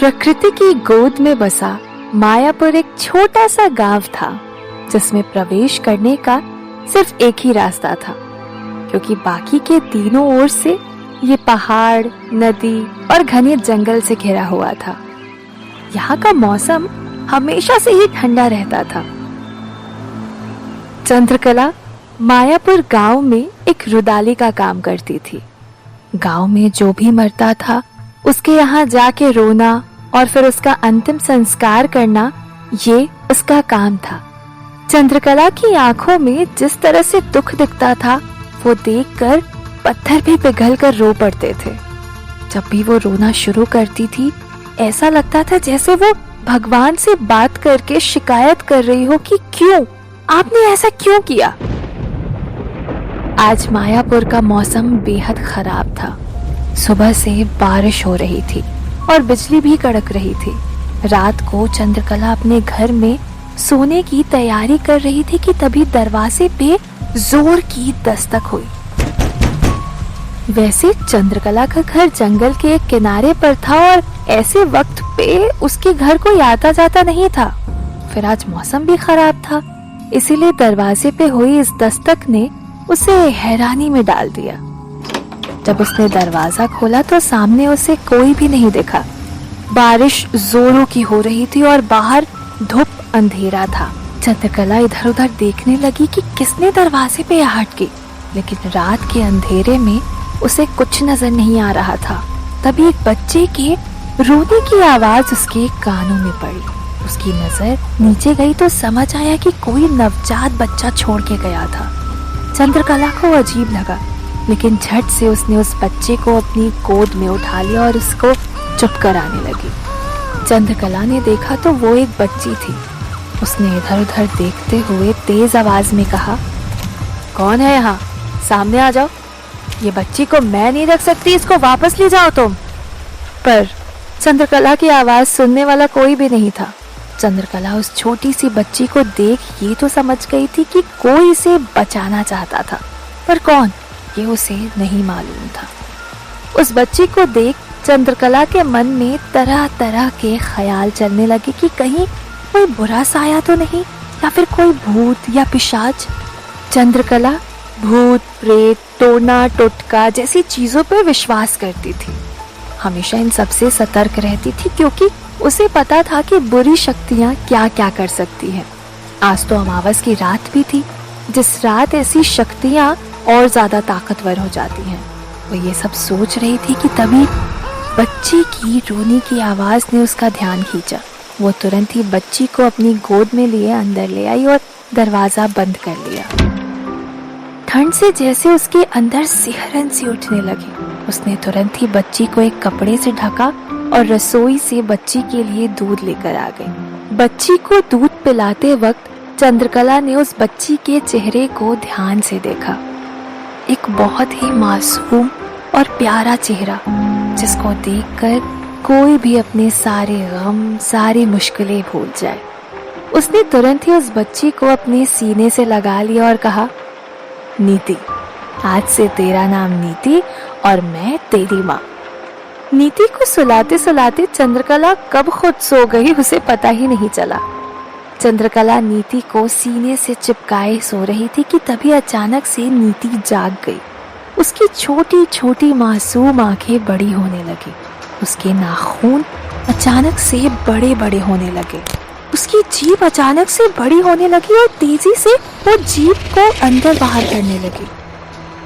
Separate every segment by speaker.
Speaker 1: प्रकृति की गोद में बसा मायापुर एक छोटा सा गांव था, जिसमें प्रवेश करने का सिर्फ एक ही रास्ता था, क्योंकि बाकी के तीनों ओर से ये पहाड़, नदी और घने जंगल से घिरा हुआ था। यहाँ का मौसम हमेशा से ही ठंडा रहता था। चंद्रकला मायापुर गांव में एक रुदाली का काम करती थी। गांव में जो भी मरता था उसके यहाँ जाके रोना और फिर उसका अंतिम संस्कार करना, ये उसका काम था। चंद्रकला की आंखों में जिस तरह से दुख दिखता था, वो देखकर पत्थर भी पिघलकर रो पड़ते थे। जब भी वो रोना शुरू करती थी, ऐसा लगता था जैसे वो भगवान से बात करके शिकायत कर रही हो कि क्यों, आपने ऐसा क्यों किया। आज मायापुर का मौसम बेहद खराब था। सुबह से बारिश हो रही थी और बिजली भी कड़क रही थी। रात को चंद्रकला अपने घर में सोने की तैयारी कर रही थी कि तभी दरवाजे पे जोर की दस्तक हुई। वैसे चंद्रकला का घर जंगल के एक किनारे पर था और ऐसे वक्त पे उसके घर कोई आता जाता नहीं था। फिर आज मौसम भी खराब था, इसीलिए दरवाजे पे हुई इस दस्तक ने उसे हैरानी में डाल दिया। जब उसने दरवाजा खोला तो सामने उसे कोई भी नहीं दिखा। बारिश जोरों की हो रही थी और बाहर धूप अंधेरा था। चंद्रकला इधर उधर देखने लगी कि किसने दरवाजे पे आहट की, लेकिन रात के अंधेरे में उसे कुछ नजर नहीं आ रहा था। तभी एक बच्चे के रोने की आवाज उसके कानों में पड़ी। उसकी नजर नीचे गई तो समझ आया कि कोई नवजात बच्चा छोड़ के गया था। चंद्रकला को अजीब लगा, लेकिन झट से उसने उस बच्चे को अपनी गोद में उठा लिया और उसको चुप कराने लगी। चंद्रकला ने देखा तो वो एक बच्ची थी। उसने इधर उधर देखते हुए तेज आवाज में कहा, कौन है यहाँ? सामने आ जाओ। ये बच्ची को मैं नहीं रख सकती, इसको वापस ले जाओ तुम। पर चंद्रकला की आवाज सुनने वाला कोई भी नहीं था। चंद्रकला उस छोटी सी बच्ची को देख ये तो समझ गई थी कि कोई इसे बचाना चाहता था, पर कौन, ये उसे नहीं मालूम था। उस बच्ची को देख चंद्रकला के मन में तरह तरह के ख्याल चलने लगे कि कहीं कोई बुरा साया तो नहीं, या फिर कोई भूत या पिशाच। चंद्रकला भूत, प्रेत, टोना टोटका जैसी चीजों पर विश्वास करती थी। हमेशा इन सबसे सतर्क रहती थी, क्योंकि उसे पता था कि बुरी शक्तियां क्या क्या कर सकती हैं। आज तो अमावस की रात भी थी, जिस रात ऐसी शक्तियां और ज्यादा ताकतवर हो जाती हैं। वो ये सब सोच रही थी कि तभी बच्ची की रोने की आवाज ने उसका ध्यान खींचा। वो तुरंत ही बच्ची को अपनी गोद में लिए अंदर ले आई और दरवाजा बंद कर लिया। ठंड से जैसे उसके अंदर सिहरन सी उठने लगी। उसने तुरंत ही बच्ची को एक कपड़े से ढका और रसोई से बच्ची के लिए दूध लेकर आ गई। बच्ची को दूध पिलाते वक्त चंद्रकला ने उस बच्ची के चेहरे को ध्यान से देखा। एक बहुत ही मासूम और प्यारा चेहरा, जिसको देखकर कोई भी अपने सारे गम, सारी मुश्किलें भूल जाए। उसने तुरंत ही उस बच्ची को अपने सीने से लगा लिया और कहा, नीति, आज से तेरा नाम नीति और मैं तेरी माँ। नीति को सुलाते सुलाते चंद्रकला कब खुद सो गई उसे पता ही नहीं चला। चंद्रकला नीति को सीने से चिपकाए सो रही थी कि तभी अचानक से नीति जाग गई। उसकी छोटी छोटी मासूम आंखें बड़ी होने लगी। उसके नाखून अचानक से बड़े बड़े होने लगे। उसकी जीभ अचानक से बड़ी होने लगी और तेजी से वो जीभ को अंदर बाहर करने लगी।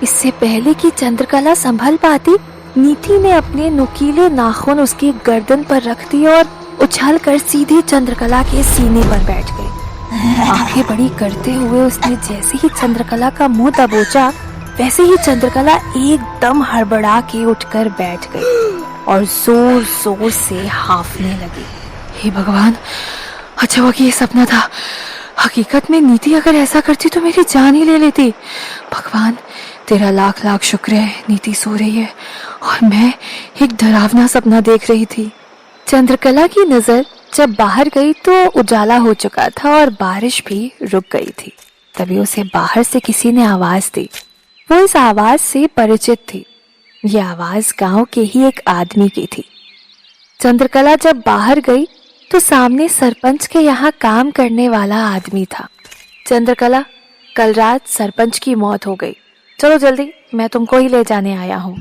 Speaker 1: इससे पहले कि चंद्रकला संभल पाती, नीति ने अपने नुकीले नाखून उसकी गर्दन पर रख दिए और उछलकर सीधे चंद्रकला के सीने पर बैठ गई। आंखें बड़ी करते हुए उसने जैसे ही चंद्रकला का मुंह दबोचा, वैसे ही चंद्रकला एकदम हड़बड़ा के उठकर बैठ गई और जोर जोर से हांफने लगी। हे भगवान, अच्छा हुआ कि ये सपना था। हकीकत में नीति अगर ऐसा करती तो मेरी जान ही ले लेती। भगवान, तेरा लाख लाख शुक्र है, नीति सो रही है और मैं एक डरावना सपना देख रही थी। चंद्रकला की नजर जब बाहर गई तो उजाला हो चुका था और बारिश भी रुक गई थी। तभी उसे बाहर से किसी ने आवाज दी। वो इस आवाज से परिचित थी। ये आवाज गांव के ही एक आदमी की थी। चंद्रकला जब बाहर गई तो सामने सरपंच के यहाँ काम करने वाला आदमी था। चंद्रकला, कल रात सरपंच की मौत हो गई, चलो जल्दी, मैं तुमको ही ले जाने आया हूँ।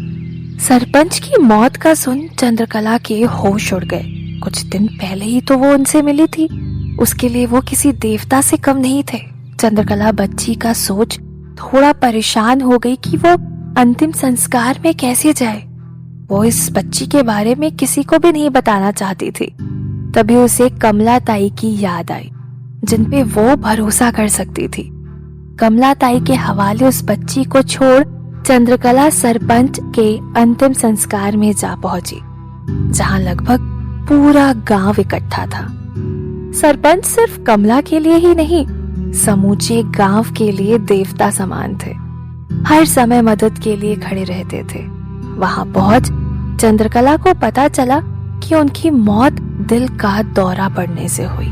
Speaker 1: सरपंच की मौत का सुन चंद्रकला के होश उड़ गए। कुछ दिन पहले ही तो वो उनसे मिली थी, उसके लिए वो किसी देवता से कम नहीं थे। चंद्रकला बच्ची का सोच थोड़ा परेशान हो गई कि वो अंतिम संस्कार में कैसे जाए। वो इस बच्ची के बारे में किसी को भी नहीं बताना चाहती थी। तभी उसे कमला ताई की याद आई, जिन पे वो भरोसा कर सकती थी। कमला ताई के हवाले उस बच्ची को छोड़ चंद्रकला सरपंच के अंतिम संस्कार में जा पहुंची, जहां लगभग पूरा गांव इकट्ठा था। सरपंच सिर्फ कमला के लिए ही नहीं, समूचे गांव के लिए देवता समान थे। हर समय मदद के लिए खड़े रहते थे। वहां पहुंच चंद्रकला को पता चला कि उनकी मौत दिल का दौरा पड़ने से हुई।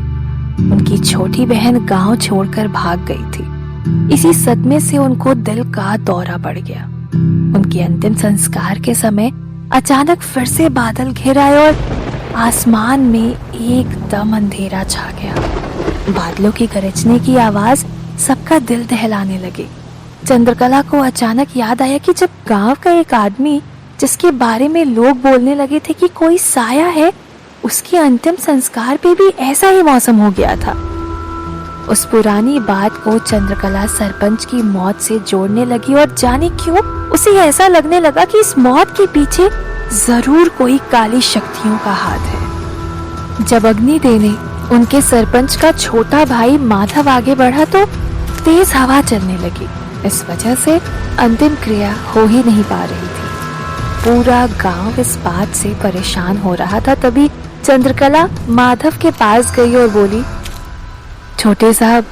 Speaker 1: उनकी छोटी बहन गांव छोड़कर भाग गई थी। इसी सदमे से उनको दिल का दौरा पड़ गया। उनके अंतिम संस्कार के समय अचानक फिर से बादल घिर आए और आसमान में एकदम अंधेरा छा गया। बादलों की गरजने की आवाज सबका दिल दहलाने लगी। चंद्रकला को अचानक याद आया कि जब गांव का एक आदमी, जिसके बारे में लोग बोलने लगे थे कि कोई साया है, उसके अंतिम संस्कार पे भी ऐसा ही मौसम हो गया था। उस पुरानी बात को चंद्रकला सरपंच की मौत से जोड़ने लगी और जाने क्यों उसे ऐसा लगने लगा कि इस मौत के पीछे जरूर कोई काली शक्तियों का हाथ है। जब अग्नि देने उनके सरपंच का छोटा भाई माधव आगे बढ़ा तो तेज हवा चलने लगी। इस वजह से अंतिम क्रिया हो ही नहीं पा रही थी। पूरा गांव इस बात से परेशान हो रहा था। तभी चंद्रकला माधव के पास गई और बोली, छोटे साहब,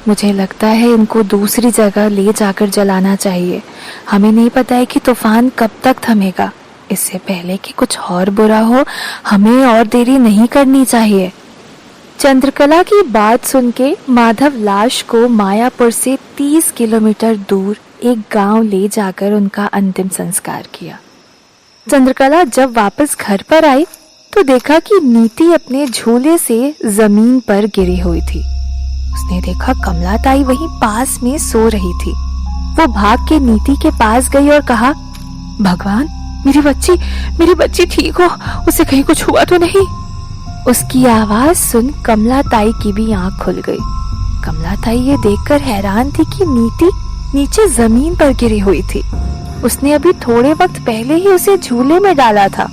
Speaker 1: मुझे लगता है इनको दूसरी जगह ले जाकर जलाना चाहिए। हमें नहीं पता है कि तूफान कब तक थमेगा। इससे पहले कि कुछ और बुरा हो, हमें और देरी नहीं करनी चाहिए। चंद्रकला की बात सुन के माधव लाश को मायापुर से 30 किलोमीटर दूर एक गांव ले जाकर उनका अंतिम संस्कार किया। चंद्रकला जब वापस घर पर आई तो देखा कि नीति अपने झूले से जमीन पर गिरी हुई थी। उसने देखा कमला ताई वहीं पास में सो रही थी। वो भाग के नीति के पास गई और कहा, भगवान, मेरी बच्ची ठीक हो, उसे कहीं कुछ हुआ तो नहीं। उसकी आवाज सुन कमला ताई की भी आंख खुल गई। कमला ताई ये देखकर हैरान थी कि नीति नीचे जमीन पर गिरी हुई थी। उसने अभी थोड़े वक्त पहले ही उसे झूले में डाला था।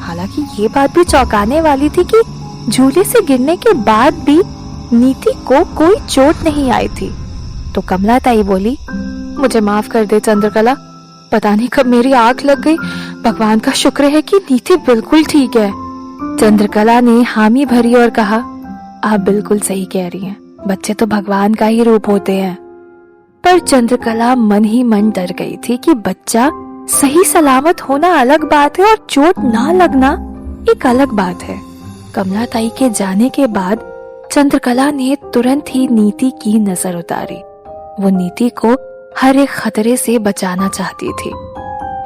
Speaker 1: हालांकि ये बात भी चौंकाने वाली थी कि झूले से गिरने के बाद भी नीति को कोई चोट नहीं आई थी। तो कमला ताई बोली, मुझे माफ कर दे चंद्रकला, पता नहीं कब मेरी आंख लग गई। भगवान का शुक्र है कि नीति बिल्कुल ठीक है। चंद्रकला ने हामी भरी और कहा, आप बिल्कुल सही कह रही हैं, बच्चे तो भगवान का ही रूप होते हैं। पर चंद्रकला मन ही मन डर गई थी कि बच्चा सही सलामत होना अलग बात है और चोट ना लगना एक अलग बात है। कमला ताई के जाने के बाद चंद्रकला ने तुरंत ही नीति की नजर उतारी। वो नीति को हर एक खतरे से बचाना चाहती थी।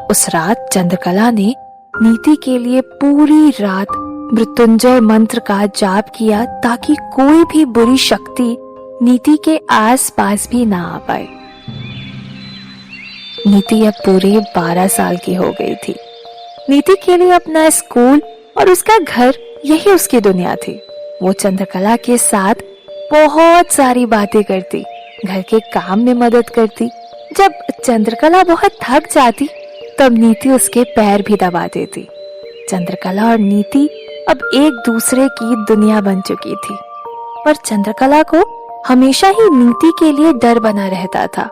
Speaker 1: उस रात चंद्रकला ने नीति के लिए पूरी रात मृत्युंजय मंत्र का जाप किया ताकि कोई भी बुरी शक्ति नीति के आसपास भी ना आ पाए। नीति अब पूरी 12 साल की हो गई थी। नीति के लिए अपना स्कूल और उसका घर यही उसकी दुनिया थी। वो चंद्रकला के साथ बहुत सारी बातें करती, घर के काम में मदद करती। जब चंद्रकला बहुत थक जाती तब नीति उसके पैर भी दबा देती। चंद्रकला और नीति अब एक दूसरे की दुनिया बन चुकी थी। पर चंद्रकला को हमेशा ही नीति के लिए डर बना रहता था।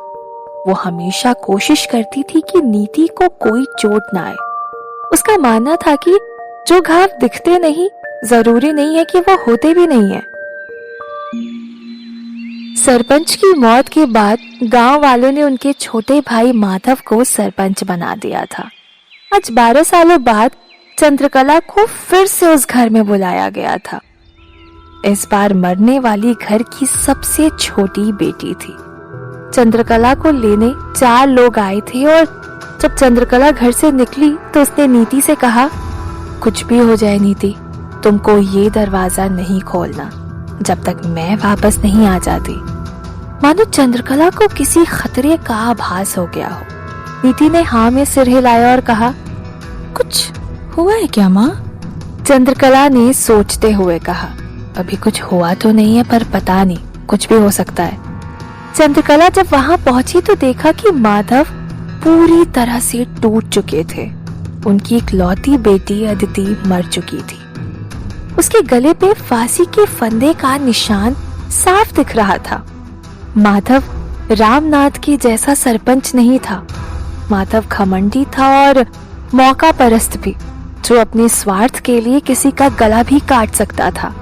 Speaker 1: वो हमेशा कोशिश करती थी कि नीति को कोई चोट ना आए। उसका मानना था कि जो घाव दिखते नहीं, जरूरी नहीं है कि वो होते भी नहीं है। सरपंच की मौत के बाद गांव वालों ने उनके छोटे भाई माधव को सरपंच बना दिया था। आज 12 सालों बाद चंद्रकला को फिर से उस घर में बुलाया गया था। इस बार मरने वाली घर की सबसे छोटी बेटी थी। चंद्रकला को लेने 4 लोग आए थे और जब चंद्रकला घर से निकली तो उसने नीति से कहा, कुछ भी हो जाए नीति, तुमको ये दरवाजा नहीं खोलना जब तक मैं वापस नहीं आ जाती। मानो चंद्रकला को किसी खतरे का आभास हो गया हो। नीति ने हाँ में सिर हिलाया और कहा, कुछ हुआ है क्या माँ? चंद्रकला ने सोचते हुए कहा, अभी कुछ हुआ तो नहीं है, पर पता नहीं, कुछ भी हो सकता है। चंद्रकला जब वहां पहुंची तो देखा कि माधव पूरी तरह से टूट चुके थे। उनकी इकलौती बेटी अदिति मर चुकी थी। उसके गले पे फांसी के फंदे का निशान साफ दिख रहा था। माधव रामनाथ के जैसा सरपंच नहीं था। माधव घमंडी था और मौका परस्त भी, जो अपने स्वार्थ के लिए किसी का गला भी काट सकता था।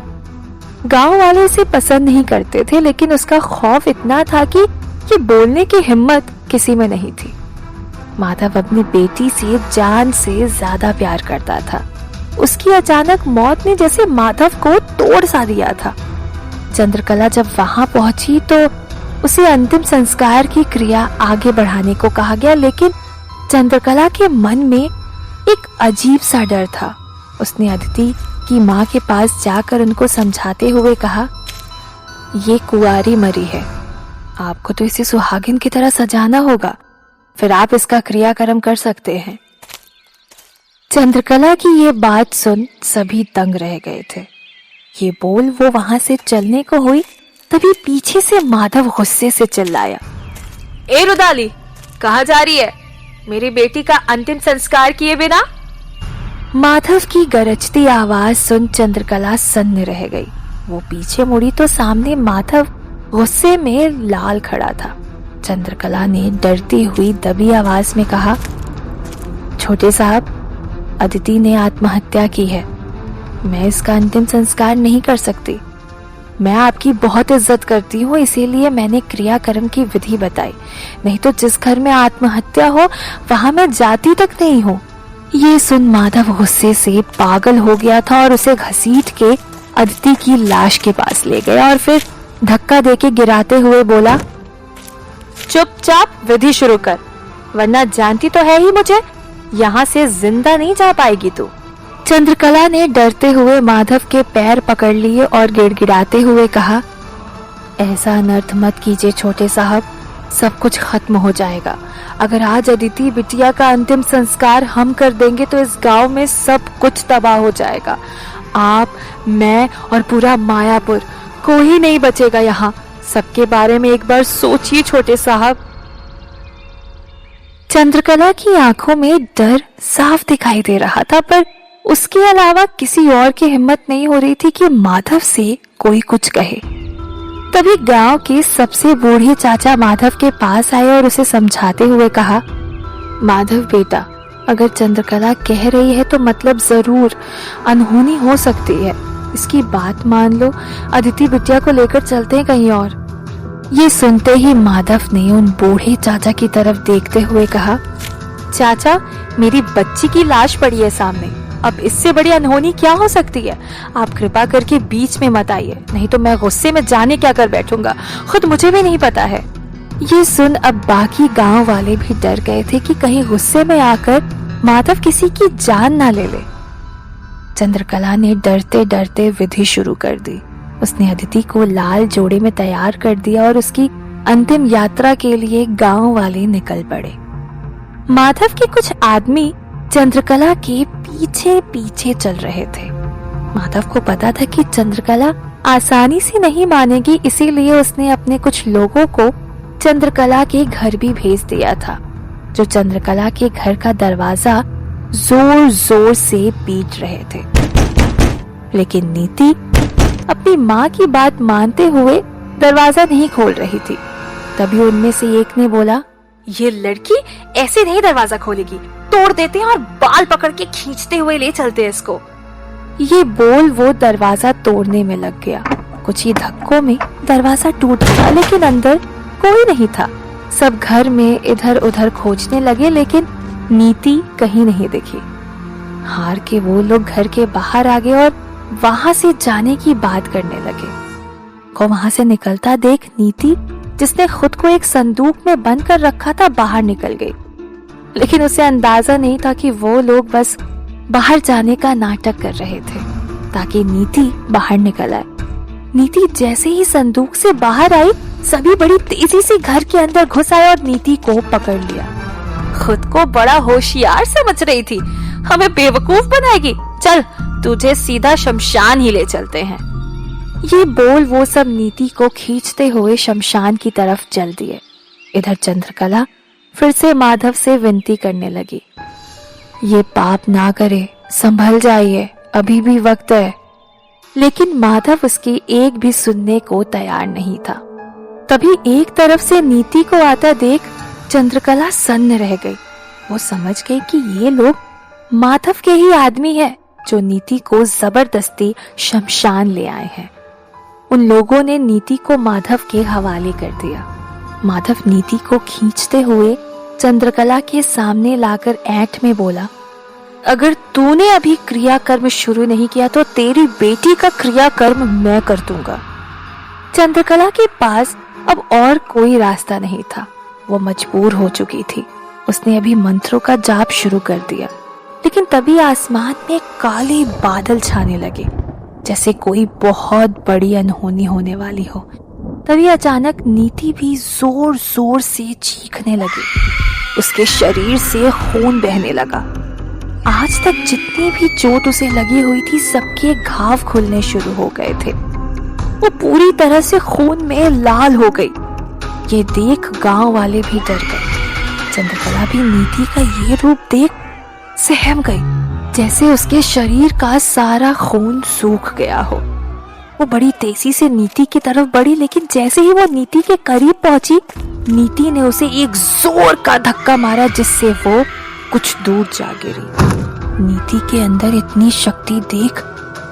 Speaker 1: गांव वाले इसे पसंद नहीं करते थे, लेकिन उसका खौफ इतना था कि ये बोलने की हिम्मत किसी में नहीं थी। माधव अपनी बेटी से जान से ज्यादा प्यार करता था। उसकी अचानक मौत ने जैसे माधव को तोड़ सा दिया था। चंद्रकला जब वहां पहुंची तो उसे अंतिम संस्कार की क्रिया आगे बढ़ाने को कहा गया, लेकिन चंद्रकला के मन में एक अजीब सा डर था। उसने अदिति की माँ के पास जाकर उनको समझाते हुए कहा, ये कुंवारी मरी है, आपको तो इसे सुहागिन की तरह सजाना होगा, फिर आप इसका क्रियाक्रम कर सकते हैं। चंद्रकला की ये बात सुन सभी दंग रह गए थे। ये बोल वो वहां से चलने को हुई, तभी पीछे से माधव गुस्से से चिल्लाया, ए रुदाली, कहाँ जा रही है? मेरी बेटी का अंतिम संस्कार किए बिना? माधव की गरजती आवाज सुन चंद्रकला सन्न रह गई। वो पीछे मुड़ी तो सामने माधव गुस्से में लाल खड़ा था। चंद्रकला ने डरती हुई दबी आवाज में कहा, छोटे साहब, अदिति ने आत्महत्या की है, मैं इसका अंतिम संस्कार नहीं कर सकती। मैं आपकी बहुत इज्जत करती हूँ, इसीलिए मैंने क्रियाक्रम की विधि बताई, नहीं तो जिस घर में आत्महत्या हो वहां मैं जाती तक नहीं हूँ। ये सुन माधव गुस्से से पागल हो गया था और उसे घसीट के अदिति की लाश के पास ले गया और फिर धक्का देके गिराते हुए बोला, चुपचाप विधि शुरू कर, वरना जानती तो है ही मुझे, यहाँ से जिंदा नहीं जा पाएगी तू। चंद्रकला ने डरते हुए माधव के पैर पकड़ लिए और गिड़गिड़ाते हुए कहा, ऐसा अनर्थ मत कीजिए छोटे साहब, सब कुछ खत्म हो जाएगा। अगर आज अदिति बिटिया का अंतिम संस्कार हम कर देंगे तो इस गांव में सब कुछ तबाह हो जाएगा। आप, मैं और पूरा मायापुर, कोई नहीं बचेगा यहाँ। सबके बारे में एक बार सोचिए छोटे साहब। चंद्रकला की आंखों में डर साफ दिखाई दे रहा था, पर उसके अलावा किसी और की हिम्मत नहीं हो रही थी कि माधव से कोई कुछ कहे। तभी गांव के सबसे बूढ़े चाचा माधव के पास आए और उसे समझाते हुए कहा, माधव बेटा, अगर चंद्रकला कह रही है तो मतलब जरूर अनहोनी हो सकती है, इसकी बात मान लो, अदिति बिटिया को लेकर चलते हैं कहीं और। ये सुनते ही माधव ने उन बूढ़े चाचा की तरफ देखते हुए कहा, चाचा, मेरी बच्ची की लाश पड़ी है सामने, अब इससे बड़ी अनहोनी क्या हो सकती है? आप कृपा करके बीच में मत आइए, नहीं तो मैं गुस्से में जाने क्या कर बैठूंगा, खुद मुझे भी नहीं पता है। ये सुन अब बाकी गांव वाले भी डर गए थे कि कहीं गुस्से में आकर माधव किसी की जान ना ले ले। चंद्रकला ने डरते डरते विधि शुरू कर दी। उसने अदिति को लाल जोड़े में तैयार कर दिया और उसकी अंतिम यात्रा के लिए गांव वाले निकल पड़े। माधव के कुछ आदमी चंद्रकला के पीछे पीछे चल रहे थे। माधव को पता था कि चंद्रकला आसानी से नहीं मानेगी, इसीलिए उसने अपने कुछ लोगों को चंद्रकला के घर भी भेज दिया था, जो चंद्रकला के घर का दरवाजा जोर जोर से पीट रहे थे। लेकिन नीति अपनी माँ की बात मानते हुए दरवाजा नहीं खोल रही थी। तभी उनमें से एक ने बोला, ये लड़की ऐसे नहीं दरवाजा खोलेगी, तोड़ देते हैं और बाल पकड़ के खींचते हुए ले चलते हैं इसको। ये बोल वो दरवाजा तोड़ने में लग गया। कुछ ही धक्कों में दरवाजा टूट गया, लेकिन अंदर कोई नहीं था। सब घर में इधर उधर खोजने लगे, लेकिन नीति कहीं नहीं दिखी। हार के वो लोग घर के बाहर आ गए और वहां से जाने की बात करने लगे। को वहां से निकलता देख नीति, जिसने खुद को एक संदूक में बंद कर रखा था, बाहर निकल गई। लेकिन उसे अंदाजा नहीं था कि वो लोग बस बाहर जाने का नाटक कर रहे थे ताकि नीति बाहर निकल आए। नीति जैसे ही संदूक से बाहर आई, सभी बड़ी तेजी से घर के अंदर घुस आए और नीति को पकड़ लिया। खुद को बड़ा होशियार समझ रही थी, हमें बेवकूफ बनाएगी, चल तुझे सीधा शमशान ही ले चलते हैं। ये बोल वो सब नीति को खींचते हुए शमशान की तरफ चल दिए। इधर चंद्रकला फिर से माधव से विनती करने लगी, ये पाप ना करे, संभल जाइए, अभी भी वक्त है। लेकिन माधव उसकी एक भी सुनने को तैयार नहीं था। तभी एक तरफ से नीति को आता देख चंद्रकला सन्न रह गई। वो समझ गई कि ये लोग माधव के ही आदमी हैं जो नीति को जबरदस्ती शमशान ले आए हैं। उन लोगों ने नीति को माधव के हवाले कर दिया। माधव नीति को खींचते हुए चंद्रकला के सामने लाकर ऐंठ में बोला, अगर तूने अभी क्रियाकर्म शुरू नहीं किया तो तेरी बेटी का क्रियाकर्म मैं कर दूंगा। चंद्रकला के पास अब और कोई रास्ता नहीं था, वो मजबूर हो चुकी थी। उसने अभी मंत्रों का जाप शुरू कर दिया, लेकिन तभी आसमान में काले बादल छाने लगे, जैसे कोई बहुत बड़ी अनहोनी होने वाली हो। तभी अचानक नीति भी जोर जोर से चीखने लगी। उसके शरीर से खून बहने लगा। आज तक जितनी भी चोट उसे लगी हुई थी, सबके घाव खुलने शुरू हो गए थे। वो पूरी तरह से खून में लाल हो गई। ये देख गांव वाले भी डर गए। चंद्रकला भी नीति का ये रूप देख सहम गई, जैसे उसके शरीर का सारा खून सूख गया हो। वो बड़ी तेजी से नीति की तरफ बढ़ी, लेकिन जैसे ही वो नीति के करीब पहुंची, नीति ने उसे एक जोर का धक्का मारा, जिससे वो कुछ दूर जा गिरी। नीति के अंदर इतनी शक्ति देख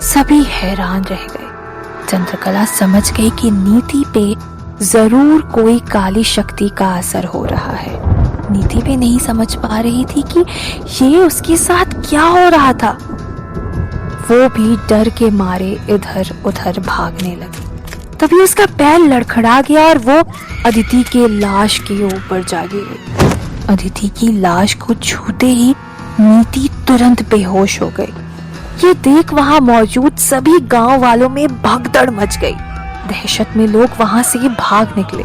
Speaker 1: सभी हैरान रह गए। चंद्रकला समझ गई कि नीति पे जरूर कोई काली शक्ति का असर हो रहा है। नीति भी नहीं समझ पा रही थी कि ये उसके साथ क्या हो रहा था। वो भी डर के मारे इधर उधर भागने लगी। तभी उसका पैर लड़खड़ा गया और वो अदिति के लाश के ऊपर जा गिरी। अदिति की लाश को छूते ही नीति तुरंत बेहोश हो गई। ये देख वहां मौजूद सभी गांव वालों में भगदड़ मच गई। दहशत में लोग वहां से भाग निकले।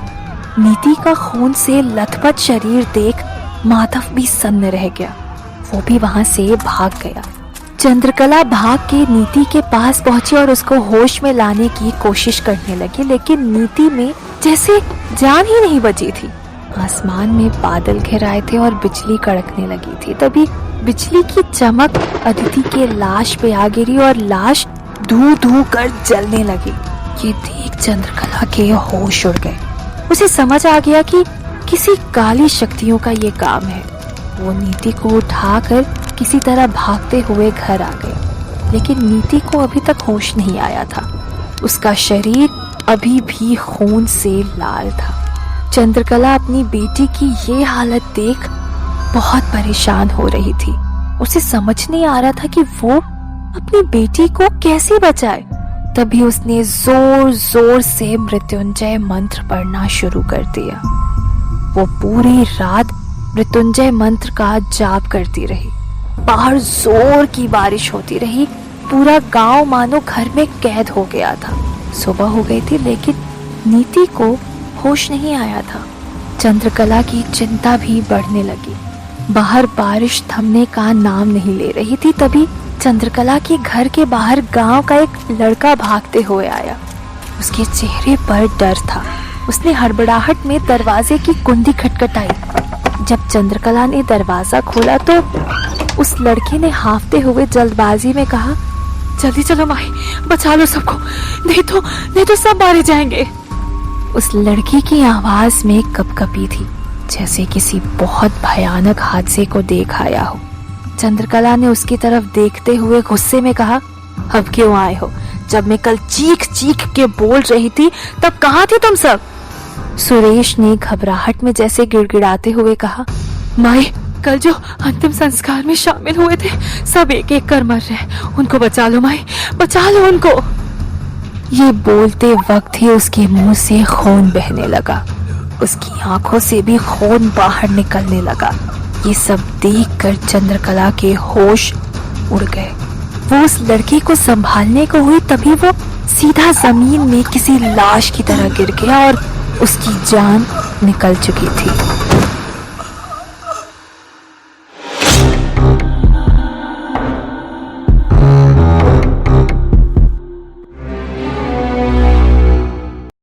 Speaker 1: नीति का खून से लथपथ शरीर देख माधव भी सन्न रह गया। वो भी वहां से भाग गया। चंद्रकला भाग के नीति के पास पहुंची और उसको होश में लाने की कोशिश करने लगी, लेकिन नीति में जैसे जान ही नहीं बची थी। आसमान में बादल घिराए थे और बिजली कड़कने लगी थी। तभी बिजली की चमक अदिति के लाश पे आ गिरी और लाश धू धू कर जलने लगी। ये देख चंद्रकला के होश उड़ गए। उसे समझ आ गया कि किसी काली शक्तियों का ये काम है। वो नीति को उठाकर किसी तरह भागते हुए घर आ गए, लेकिन नीति को अभी तक होश नहीं आया था। उसका शरीर अभी भी खून से लाल था। चंद्रकला अपनी बेटी की ये हालत देख बहुत परेशान हो रही थी। उसे समझ नहीं आ रहा था कि वो अपनी बेटी को कैसे बचाए। तभी उसने जोर जोर से मृत्युंजय मंत्र पढ़ना शुरू कर दिया। वो पूरी रात मृत्युंजय मंत्र का जाप करती रही। बाहर जोर की बारिश होती रही। पूरा गांव मानो घर में कैद हो गया था। सुबह हो गई थी, लेकिन नीति को होश नहीं आया था। चंद्रकला की चिंता भी बढ़ने लगी। बाहर बारिश थमने का नाम नहीं ले रही थी। तभी चंद्रकला के घर के बाहर गांव का एक लड़का भागते हुए आया। उसके चेहरे पर डर था। उसने हड़बड़ाहट में दरवाजे की कुंडी खटखटाई। जब चंद्रकला ने दरवाजा खोला तो उस लड़के ने हाफते हुए जल्दबाजी में कहा, जल्दी चलो माही, बचा लो सबको, नहीं तो सब मारे जाएंगे। उस लड़की की आवाज में कपकपी थी, जैसे किसी बहुत भयानक हादसे को देख आया हो। चंद्रकला ने उसकी तरफ देखते हुए गुस्से में कहा, अब क्यों आए हो? जब मैं कल चीख चीख के बोल रही थी तब कहाँ थे तुम सब? सुरेश ने घबराहट में जैसे गिड़गिड़ाते हुए कहा, माई, कल जो अंतिम संस्कार में शामिल हुए थे सब एक एक कर मर रहे, उनको बचा लो माई, बचा लो उनको। ये बोलते वक्त ही उसके मुंह से खून बहने लगा। उसकी आंखों से भी खून बाहर निकलने लगा। ये सब देखकर चंद्रकला के होश उड़ गए। वो उस लड़की को संभालने को हुई तभी वो सीधा जमीन में किसी लाश की तरह गिर गया और उसकी जान निकल चुकी थी।